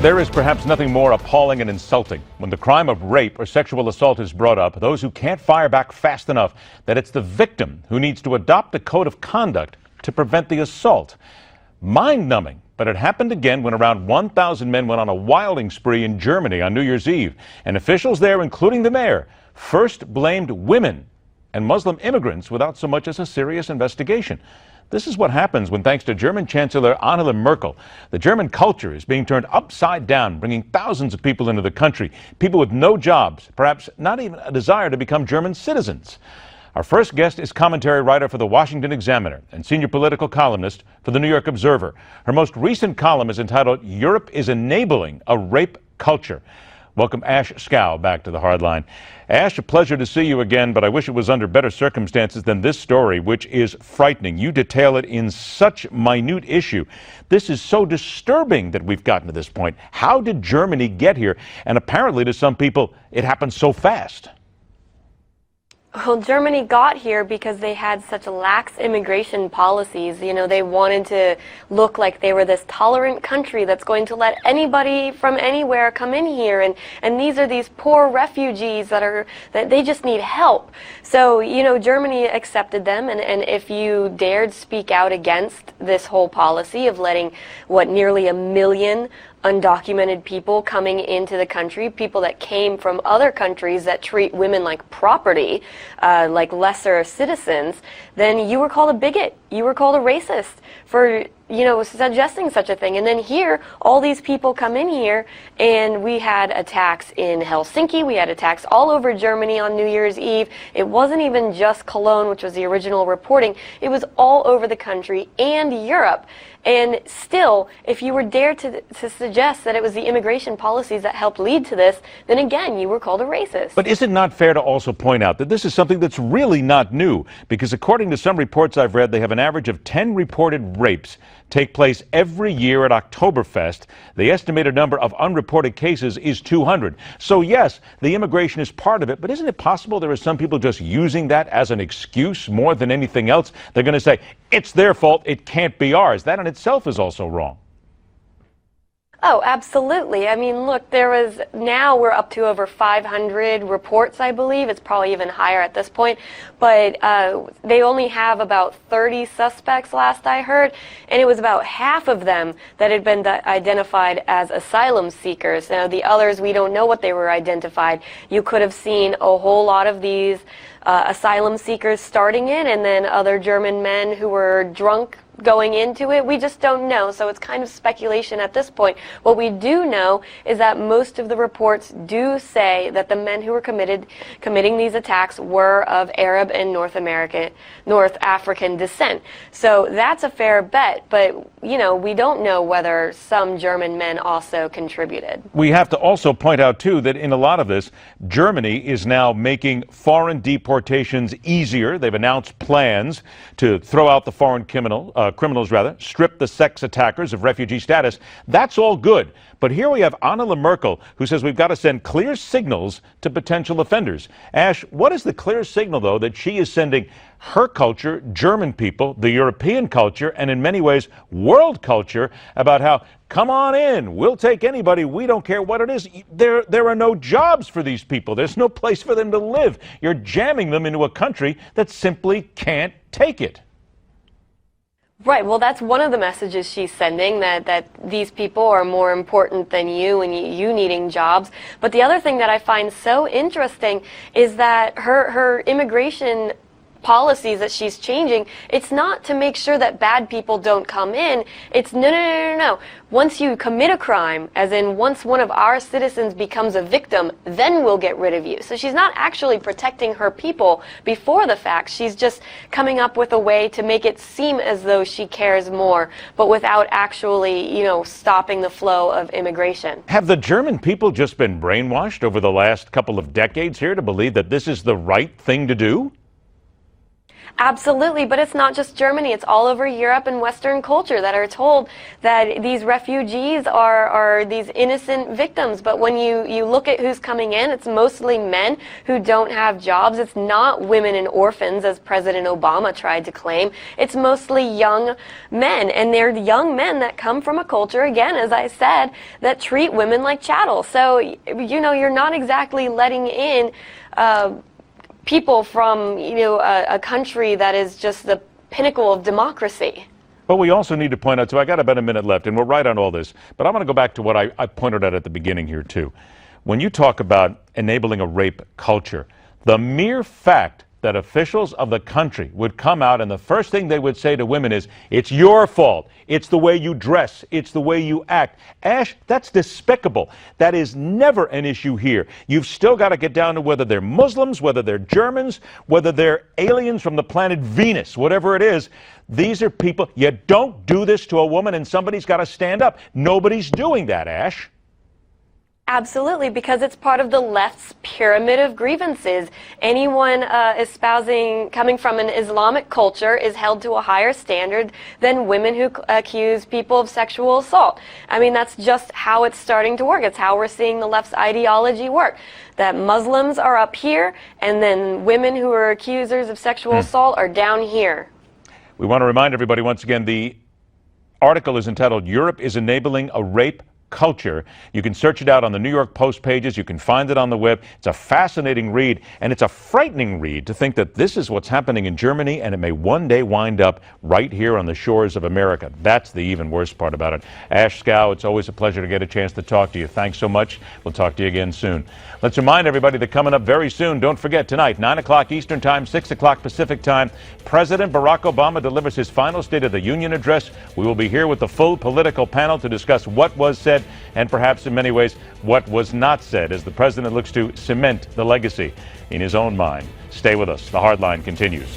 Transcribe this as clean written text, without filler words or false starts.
There is perhaps nothing more appalling and insulting when the crime of rape or sexual assault is brought up. Those who can't fire back fast enough, that it's the victim who needs to adopt a code of conduct to prevent the assault. Mind-numbing, but it happened again when around 1,000 men went on a wilding spree in Germany on New Year's Eve. And officials there, including the mayor, first blamed women and Muslim immigrants without so much as a serious investigation. This is what happens when, thanks to German Chancellor Angela Merkel, the German culture is being turned upside down, bringing thousands of people into the country, people with no jobs, perhaps not even a desire to become German citizens. Our first guest is commentary writer for the Washington Examiner and senior political columnist for the New York Observer. Her most recent column is entitled "Europe is Enabling a Rape Culture." Welcome, Ashe Schow, back to the Hardline. Ashe, a pleasure to see you again, but I wish it was under better circumstances than this story, which is frightening. You detail it in such minute issue. This is so disturbing that we've gotten to this point. How did Germany get here? And apparently, to some people, it happened so fast. Well, Germany got here because they had such lax immigration policies. You know, they wanted to look like they were this tolerant country that's going to let anybody from anywhere come in here. And these are these poor refugees that they just need help. So, you know, Germany accepted them. And if you dared speak out against this whole policy of letting, nearly 1 million undocumented people coming into the country, people that came from other countries that treat women like property, like lesser citizens, then you were called a bigot. You were called a racist for, you know, suggesting such a thing. And then here, all these people come in here, and we had attacks in Helsinki. We had attacks all over Germany on New Year's Eve. It wasn't even just Cologne, which was the original reporting. It was all over the country and Europe. And still, if you were dared to suggest that it was the immigration policies that helped lead to this, then again, you were called a racist. But is it not fair to also point out that this is something that's really not new? Because according to some reports I've read, they have an average of 10 reported rapes take place every year at Oktoberfest. The estimated number of unreported cases is 200. So yes, the immigration is part of it, but isn't it possible there are some people just using that as an excuse more than anything else? They're going to say, it's their fault, it can't be ours. That in itself is also wrong. Oh, absolutely. I mean, look, now we're up to over 500 reports, I believe. It's probably even higher at this point. But they only have about 30 suspects, last I heard. And it was about half of them that had been identified as asylum seekers. Now, the others, we don't know what they were identified. You could have seen a whole lot of these asylum seekers starting in, and then other German men who were drunk going into it. We just don't know, so it's kind of speculation at this point. What we do know is that most of the reports do say that the men who were committing these attacks were of Arab and North African descent. So that's a fair bet, but you know, we don't know whether some German men also contributed. We have to also point out too that in a lot of this, Germany is now making foreign deportations easier. They've announced plans to throw out the foreign criminals, strip the sex attackers of refugee status. That's all good. But here we have Angela Merkel, who says we've got to send clear signals to potential offenders. Ashe, what is the clear signal, though, that she is sending her culture, German people, the European culture, and in many ways world culture, about how, come on in, we'll take anybody, we don't care what it is. There are no jobs for these people. There's no place for them to live. You're jamming them into a country that simply can't take it. Right. Well, that's one of the messages she's sending, that these people are more important than you and you needing jobs. But the other thing that I find so interesting is that her immigration policies that she's changing, it's not to make sure that bad people don't come in. It's no. Once you commit a crime, as in once one of our citizens becomes a victim, then we'll get rid of you. So she's not actually protecting her people before the fact. She's just coming up with a way to make it seem as though she cares more, but without actually, you know, stopping the flow of immigration. Have the German people just been brainwashed over the last couple of decades here to believe that this is the right thing to do? Absolutely, but it's not just Germany. It's all over Europe and Western culture that are told that these refugees are these innocent victims. But when you look at who's coming in, it's mostly men who don't have jobs. It's not women and orphans, as President Obama tried to claim. It's mostly young men, and they're young men that come from a culture, again, as I said, that treat women like chattel. So, you're not exactly letting in people from, a country that is just the pinnacle of democracy. But we also need to point out, so I got about a minute left, and we're right on all this, but I want to go back to what I pointed out at the beginning here, too. When you talk about enabling a rape culture, the mere fact that officials of the country would come out and the first thing they would say to women is, it's your fault. It's the way you dress. It's the way you act. Ashe, that's despicable. That is never an issue here. You've still got to get down to whether they're Muslims, whether they're Germans, whether they're aliens from the planet Venus, whatever it is. These are people. You don't do this to a woman and somebody's got to stand up. Nobody's doing that, Ashe. Absolutely, because it's part of the left's pyramid of grievances. Anyone coming from an Islamic culture is held to a higher standard than women who accuse people of sexual assault. I mean, that's just how it's starting to work. It's how we're seeing the left's ideology work. That Muslims are up here, and then women who are accusers of sexual assault are down here. We want to remind everybody once again, the article is entitled, Europe is Enabling a Rape Culture. You can search it out on the New York Post pages. You can find it on the web. It's a fascinating read, and it's a frightening read to think that this is what's happening in Germany, and it may one day wind up right here on the shores of America. That's the even worse part about it. Ashe Schow, it's always a pleasure to get a chance to talk to you. Thanks so much. We'll talk to you again soon. Let's remind everybody that coming up very soon, don't forget, tonight, 9 o'clock Eastern Time, 6 o'clock Pacific Time, President Barack Obama delivers his final State of the Union address. We will be here with the full political panel to discuss what was said and perhaps in many ways what was not said as the president looks to cement the legacy in his own mind. Stay with us. The Hardline continues.